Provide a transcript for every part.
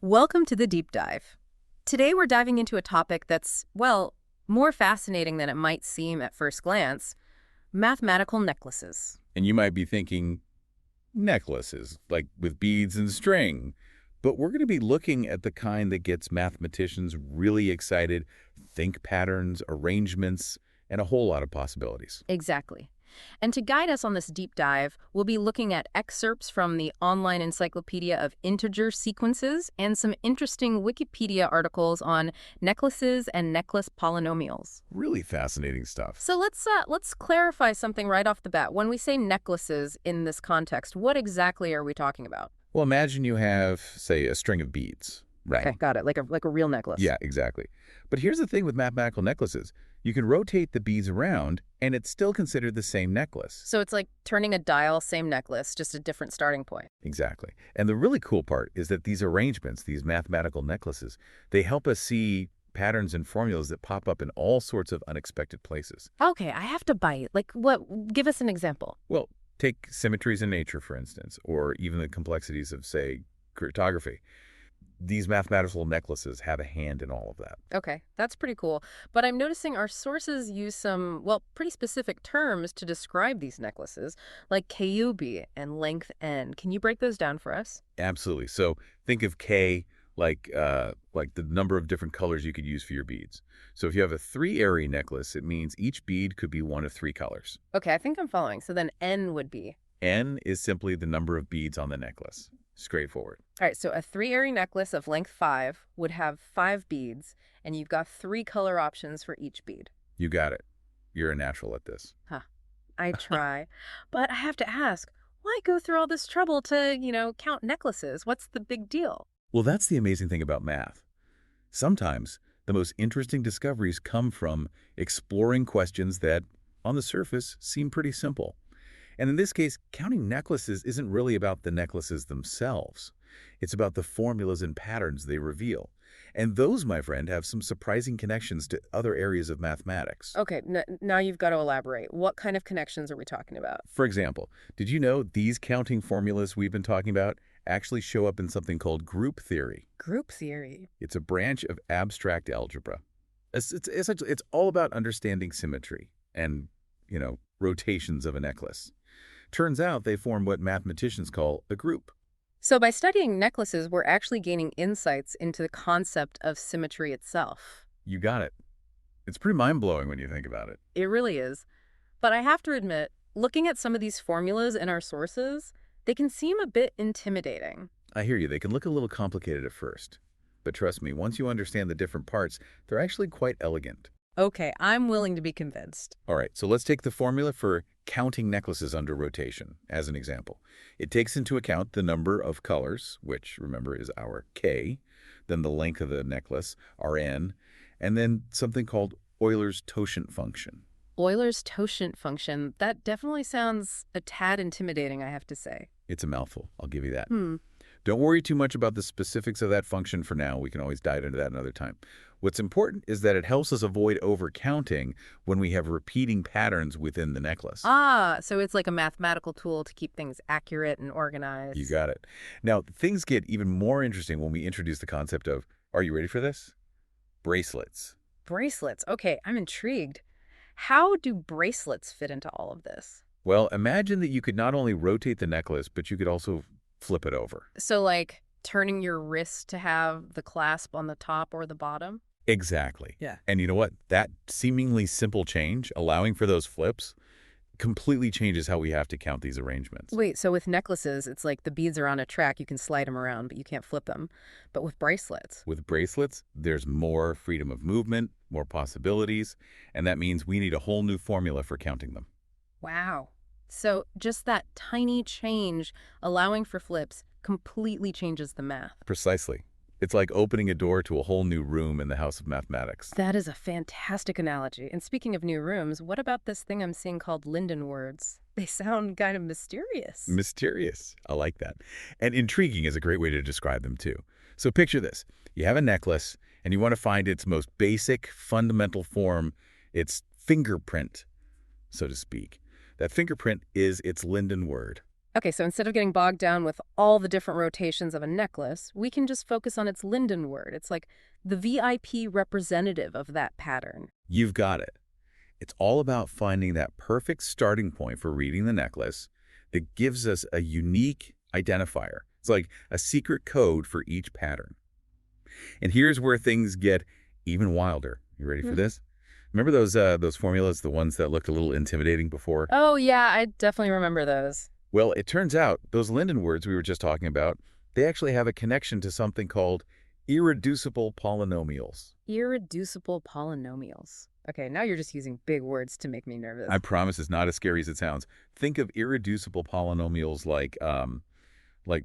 Welcome to the deep dive. Today we're diving into a topic that's, well, more fascinating than it might seem at first glance: mathematical necklaces. And you might be thinking, necklaces, like with beads and string. But we're going to be looking at the kind that gets mathematicians really excited, think patterns, arrangements, and a whole lot of possibilities. Exactly. And to guide us on this deep dive, we'll be looking at excerpts from the online encyclopedia of integer sequences and some interesting Wikipedia articles on necklaces and necklace polynomials. Really fascinating stuff. So let's clarify something right off the bat. When we say necklaces in this context, what exactly are we talking about? Well, imagine you have, say, a string of beads, right? Okay, got it. Like a real necklace. Yeah, exactly. But here's the thing with mathematical necklaces. You can rotate the beads around, and it's still considered the same necklace. So it's like turning a dial, same necklace, just a different starting point. Exactly. And the really cool part is that these arrangements, these mathematical necklaces, they help us see patterns and formulas that pop up in all sorts of unexpected places. Okay, I have to bite. Like what? Give us an example. Well, take symmetries in nature, for instance, or even the complexities of, say, cryptography. These mathematical necklaces have a hand in all of that. Okay, that's pretty cool. But I'm noticing our sources use some, well, pretty specific terms to describe these necklaces, like K-ary and length n. Can you break those down for us? Absolutely. So think of K like the number of different colors you could use for your beads. So if you have a 3-ary necklace, it means each bead could be one of 3 colors. Okay, I think I'm following. So then n would be? N is simply the number of beads on the necklace. Straightforward. All right, so a 3-ary necklace of length 5 would have 5 beads, and you've got 3 color options for each bead. You got it. You're a natural at this. Huh. I try. But I have to ask, why go through all this trouble to, count necklaces? What's the big deal? Well, that's the amazing thing about math. Sometimes the most interesting discoveries come from exploring questions that, on the surface, seem pretty simple. And in this case, counting necklaces isn't really about the necklaces themselves. It's about the formulas and patterns they reveal. And those, my friend, have some surprising connections to other areas of mathematics. Okay, now you've got to elaborate. What kind of connections are we talking about? For example, did you know these counting formulas we've been talking about actually show up in something called group theory? Group theory. It's a branch of abstract algebra. Essentially, it's all about understanding symmetry and, rotations of a necklace. Turns out they form what mathematicians call a group. So by studying necklaces, we're actually gaining insights into the concept of symmetry itself. You got it. It's pretty mind-blowing when you think about it. It really is. But I have to admit, looking at some of these formulas in our sources, they can seem a bit intimidating. I hear you. They can look a little complicated at first. But trust me, once you understand the different parts, they're actually quite elegant. Okay, I'm willing to be convinced. All right, so let's take the formula for counting necklaces under rotation as an example. It takes into account the number of colors, which, remember, is our K, then the length of the necklace, our N, and then something called Euler's totient function. Euler's totient function, that definitely sounds a tad intimidating, I have to say. It's a mouthful, I'll give you that. Don't worry too much about the specifics of that function for now. We can always dive into that another time. What's important is that it helps us avoid overcounting when we have repeating patterns within the necklace. Ah, so it's like a mathematical tool to keep things accurate and organized. You got it. Now, things get even more interesting when we introduce the concept of, are you ready for this? Bracelets. Bracelets. Okay, I'm intrigued. How do bracelets fit into all of this? Well, imagine that you could not only rotate the necklace, but you could also flip it over. So like turning your wrist to have the clasp on the top or the bottom? Exactly. Yeah. And you know what? That seemingly simple change, allowing for those flips, completely changes how we have to count these arrangements. Wait, so with necklaces, it's like the beads are on a track. You can slide them around, but you can't flip them. But with bracelets? With bracelets, there's more freedom of movement, more possibilities, and that means we need a whole new formula for counting them. Wow. So just that tiny change, allowing for flips, completely changes the math. Precisely. It's like opening a door to a whole new room in the house of mathematics. That is a fantastic analogy. And speaking of new rooms, what about this thing I'm seeing called Linden words? They sound kind of mysterious. Mysterious. I like that. And intriguing is a great way to describe them, too. So picture this. You have a necklace, and you want to find its most basic, fundamental form, its fingerprint, so to speak. That fingerprint is its Linden word. Okay, so instead of getting bogged down with all the different rotations of a necklace, we can just focus on its Linden word. It's like the VIP representative of that pattern. You've got it. It's all about finding that perfect starting point for reading the necklace that gives us a unique identifier. It's like a secret code for each pattern. And here's where things get even wilder. You ready for this? Remember those formulas, the ones that looked a little intimidating before? Oh, yeah, I definitely remember those. Well, it turns out those Linden words we were just talking about, they actually have a connection to something called irreducible polynomials. Irreducible polynomials. Okay, now you're just using big words to make me nervous. I promise it's not as scary as it sounds. Think of irreducible polynomials like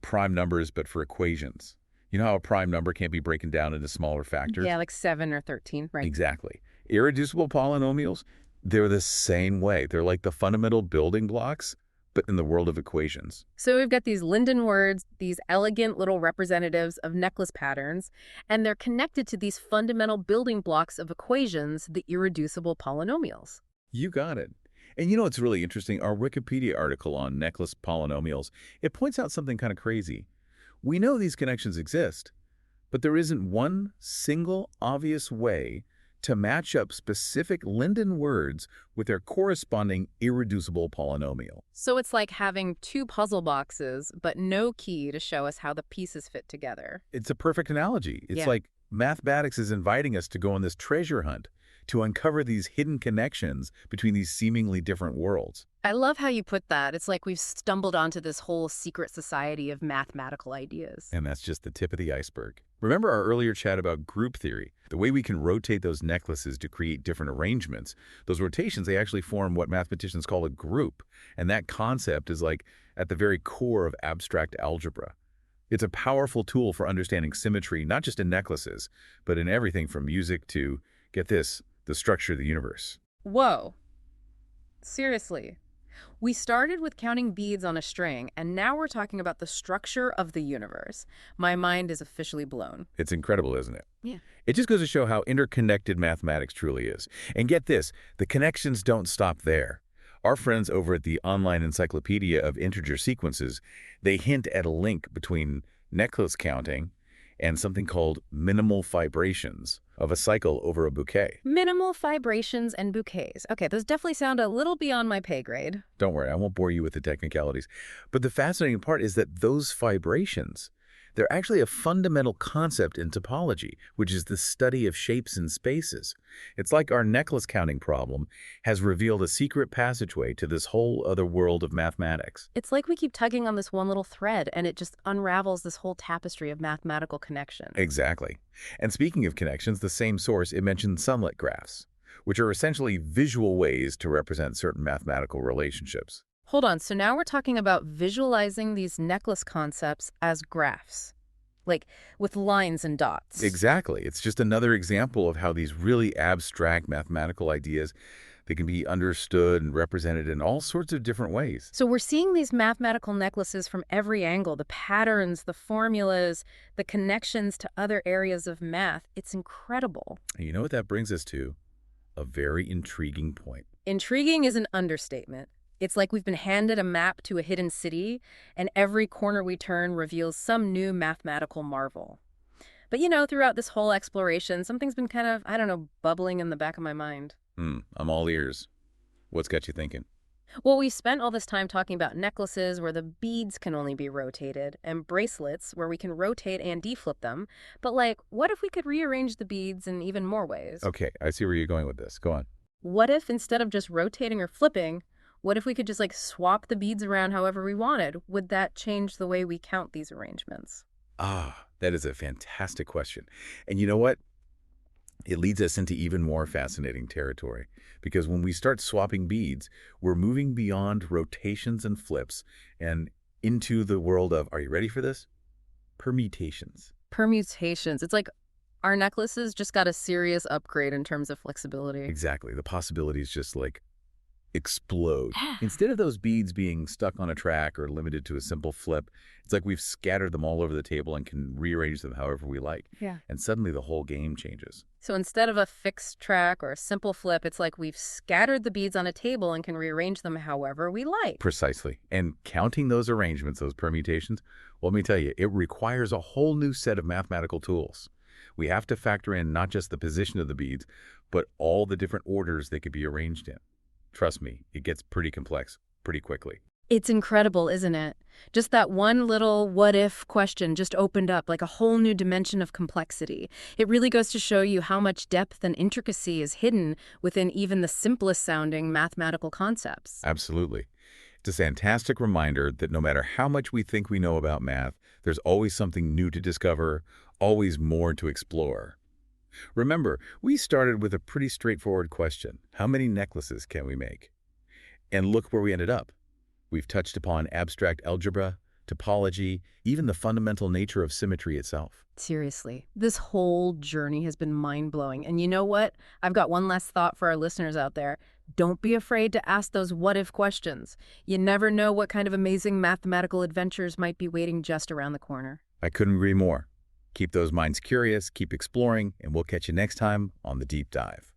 prime numbers, but for equations. You know how a prime number can't be broken down into smaller factors? Yeah, like 7 or 13, right? Exactly. Irreducible polynomials, they're the same way. They're like the fundamental building blocks, but in the world of equations. So we've got these Linden words, these elegant little representatives of necklace patterns, and they're connected to these fundamental building blocks of equations, the irreducible polynomials. You got it. And you know what's really interesting? Our Wikipedia article on necklace polynomials, it points out something kind of crazy. We know these connections exist, but there isn't one single obvious way to match up specific Linden words with their corresponding irreducible polynomial. So it's like having two puzzle boxes, but no key to show us how the pieces fit together. It's a perfect analogy. It's Yeah. like mathematics is inviting us to go on this treasure hunt to uncover these hidden connections between these seemingly different worlds. I love how you put that. It's like we've stumbled onto this whole secret society of mathematical ideas. And that's just the tip of the iceberg. Remember our earlier chat about group theory? The way we can rotate those necklaces to create different arrangements. Those rotations, they actually form what mathematicians call a group. And that concept is like at the very core of abstract algebra. It's a powerful tool for understanding symmetry, not just in necklaces, but in everything from music to, get this, the structure of the universe. Whoa. Seriously. We started with counting beads on a string, and now we're talking about the structure of the universe. My mind is officially blown. It's incredible, isn't it? Yeah. It just goes to show how interconnected mathematics truly is. And get this, the connections don't stop there. Our friends over at the Online Encyclopedia of Integer Sequences, they hint at a link between necklace counting and something called minimal fibrations of a cycle over a bouquet. Minimal fibrations and bouquets. Okay, those definitely sound a little beyond my pay grade. Don't worry, I won't bore you with the technicalities. But the fascinating part is that those fibrations, they're actually a fundamental concept in topology, which is the study of shapes and spaces. It's like our necklace counting problem has revealed a secret passageway to this whole other world of mathematics. It's like we keep tugging on this one little thread, and it just unravels this whole tapestry of mathematical connection. Exactly. And speaking of connections, the same source, it mentioned sunlit graphs, which are essentially visual ways to represent certain mathematical relationships. Hold on, so now we're talking about visualizing these necklace concepts as graphs, like with lines and dots. Exactly. It's just another example of how these really abstract mathematical ideas, they can be understood and represented in all sorts of different ways. So we're seeing these mathematical necklaces from every angle, the patterns, the formulas, the connections to other areas of math. It's incredible. And you know what that brings us to? A very intriguing point. Intriguing is an understatement. It's like we've been handed a map to a hidden city, and every corner we turn reveals some new mathematical marvel. But you know, throughout this whole exploration, something's been kind of, I don't know, bubbling in the back of my mind. I'm all ears. What's got you thinking? Well, we spent all this time talking about necklaces where the beads can only be rotated, and bracelets where we can rotate and deflip them. But like, what if we could rearrange the beads in even more ways? Okay, I see where you're going with this. Go on. What if instead of just rotating or flipping, what if we could just like swap the beads around however we wanted? Would that change the way we count these arrangements? That is a fantastic question. And you know what? It leads us into even more fascinating territory, because when we start swapping beads, we're moving beyond rotations and flips and into the world of, are you ready for this? Permutations. Permutations. It's like our necklaces just got a serious upgrade in terms of flexibility. Exactly. The possibilities just like explode. Instead of those beads being stuck on a track or limited to a simple flip, it's like we've scattered them all over the table and can rearrange them however we like. Yeah. And suddenly the whole game changes. So instead of a fixed track or a simple flip, it's like we've scattered the beads on a table and can rearrange them however we like. Precisely. And counting those arrangements, those permutations, well, let me tell you, it requires a whole new set of mathematical tools. We have to factor in not just the position of the beads, but all the different orders they could be arranged in. Trust me, it gets pretty complex pretty quickly. It's incredible, isn't it? Just that one little what-if question just opened up like a whole new dimension of complexity. It really goes to show you how much depth and intricacy is hidden within even the simplest-sounding mathematical concepts. Absolutely. It's a fantastic reminder that no matter how much we think we know about math, there's always something new to discover, always more to explore. Remember, we started with a pretty straightforward question. How many necklaces can we make? And look where we ended up. We've touched upon abstract algebra, topology, even the fundamental nature of symmetry itself. Seriously, this whole journey has been mind-blowing. And you know what? I've got one last thought for our listeners out there. Don't be afraid to ask those what-if questions. You never know what kind of amazing mathematical adventures might be waiting just around the corner. I couldn't agree more. Keep those minds curious, keep exploring, and we'll catch you next time on The Deep Dive.